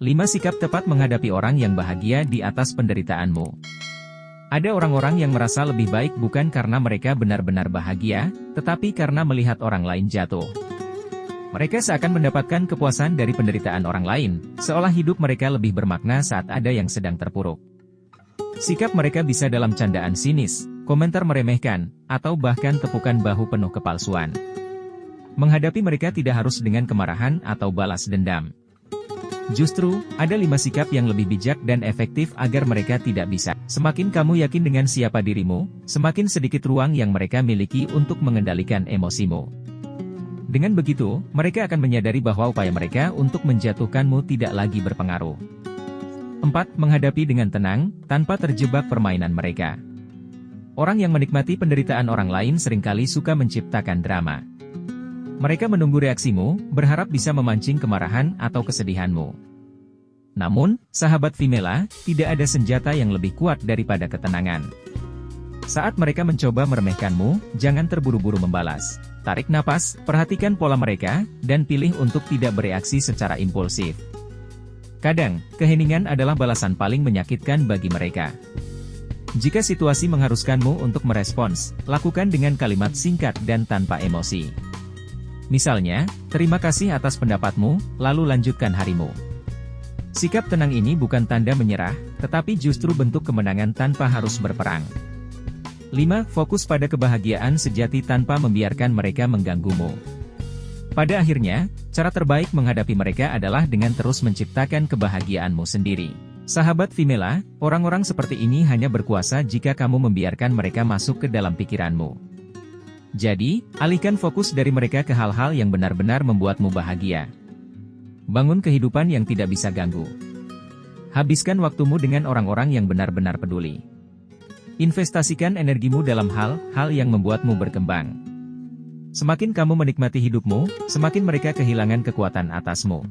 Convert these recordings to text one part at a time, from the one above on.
5 sikap tepat menghadapi orang yang bahagia di atas penderitaanmu. Ada orang-orang yang merasa lebih baik bukan karena mereka benar-benar bahagia, tetapi karena melihat orang lain jatuh. Mereka seakan mendapatkan kepuasan dari penderitaan orang lain, seolah hidup mereka lebih bermakna saat ada yang sedang terpuruk. Sikap mereka bisa dalam candaan sinis, komentar meremehkan, atau bahkan tepukan bahu penuh kepalsuan. Menghadapi mereka tidak harus dengan kemarahan atau balas dendam. Justru, ada 5 sikap yang lebih bijak dan efektif agar mereka tidak bisa. Semakin kamu yakin dengan siapa dirimu, semakin sedikit ruang yang mereka miliki untuk mengendalikan emosimu. Dengan begitu, mereka akan menyadari bahwa upaya mereka untuk menjatuhkanmu tidak lagi berpengaruh. 4. Menghadapi dengan tenang, tanpa terjebak permainan mereka. Orang yang menikmati penderitaan orang lain seringkali suka menciptakan drama. Mereka menunggu reaksimu, berharap bisa memancing kemarahan atau kesedihanmu. Namun, sahabat Vimela, tidak ada senjata yang lebih kuat daripada ketenangan. Saat mereka mencoba meremehkanmu, jangan terburu-buru membalas. Tarik napas, perhatikan pola mereka, dan pilih untuk tidak bereaksi secara impulsif. Kadang, keheningan adalah balasan paling menyakitkan bagi mereka. Jika situasi mengharuskanmu untuk merespons, lakukan dengan kalimat singkat dan tanpa emosi. Misalnya, terima kasih atas pendapatmu, lalu lanjutkan harimu. Sikap tenang ini bukan tanda menyerah, tetapi justru bentuk kemenangan tanpa harus berperang. 5. Fokus pada kebahagiaan sejati tanpa membiarkan mereka mengganggumu. Pada akhirnya, cara terbaik menghadapi mereka adalah dengan terus menciptakan kebahagiaanmu sendiri. Sahabat Vimela, orang-orang seperti ini hanya berkuasa jika kamu membiarkan mereka masuk ke dalam pikiranmu. Jadi, alihkan fokus dari mereka ke hal-hal yang benar-benar membuatmu bahagia. Bangun kehidupan yang tidak bisa ganggu. Habiskan waktumu dengan orang-orang yang benar-benar peduli. Investasikan energimu dalam hal-hal yang membuatmu berkembang. Semakin kamu menikmati hidupmu, semakin mereka kehilangan kekuatan atasmu.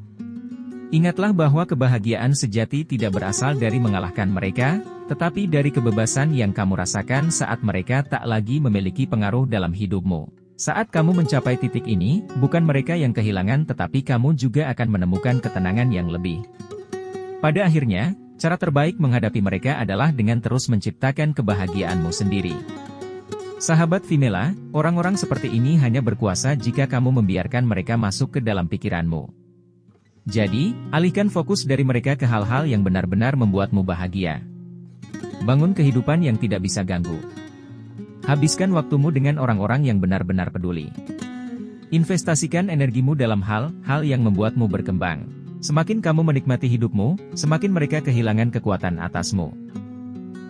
Ingatlah bahwa kebahagiaan sejati tidak berasal dari mengalahkan mereka, tetapi dari kebebasan yang kamu rasakan saat mereka tak lagi memiliki pengaruh dalam hidupmu. Saat kamu mencapai titik ini, bukan mereka yang kehilangan tetapi kamu juga akan menemukan ketenangan yang lebih. Pada akhirnya, cara terbaik menghadapi mereka adalah dengan terus menciptakan kebahagiaanmu sendiri. Sahabat Vimela, orang-orang seperti ini hanya berkuasa jika kamu membiarkan mereka masuk ke dalam pikiranmu. Jadi, alihkan fokus dari mereka ke hal-hal yang benar-benar membuatmu bahagia. Bangun kehidupan yang tidak bisa ganggu. Habiskan waktumu dengan orang-orang yang benar-benar peduli. Investasikan energimu dalam hal-hal yang membuatmu berkembang. Semakin kamu menikmati hidupmu, semakin mereka kehilangan kekuatan atasmu.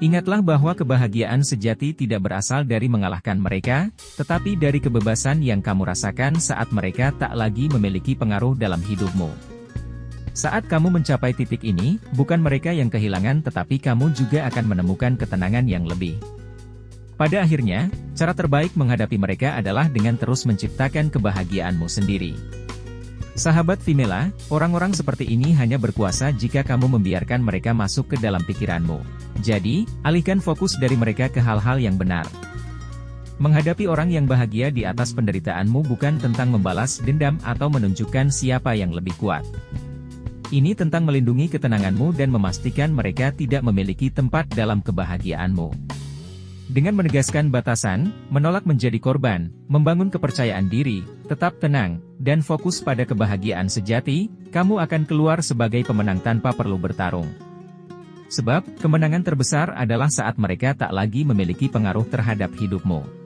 Ingatlah bahwa kebahagiaan sejati tidak berasal dari mengalahkan mereka, tetapi dari kebebasan yang kamu rasakan saat mereka tak lagi memiliki pengaruh dalam hidupmu. Saat kamu mencapai titik ini, bukan mereka yang kehilangan tetapi kamu juga akan menemukan ketenangan yang lebih. Pada akhirnya, cara terbaik menghadapi mereka adalah dengan terus menciptakan kebahagiaanmu sendiri. Sahabat Vimela, orang-orang seperti ini hanya berkuasa jika kamu membiarkan mereka masuk ke dalam pikiranmu. Jadi, alihkan fokus dari mereka ke hal-hal yang benar. Menghadapi orang yang bahagia di atas penderitaanmu bukan tentang membalas dendam atau menunjukkan siapa yang lebih kuat. Ini tentang melindungi ketenanganmu dan memastikan mereka tidak memiliki tempat dalam kebahagiaanmu. Dengan menegaskan batasan, menolak menjadi korban, membangun kepercayaan diri, tetap tenang, dan fokus pada kebahagiaan sejati, kamu akan keluar sebagai pemenang tanpa perlu bertarung. Sebab, kemenangan terbesar adalah saat mereka tak lagi memiliki pengaruh terhadap hidupmu.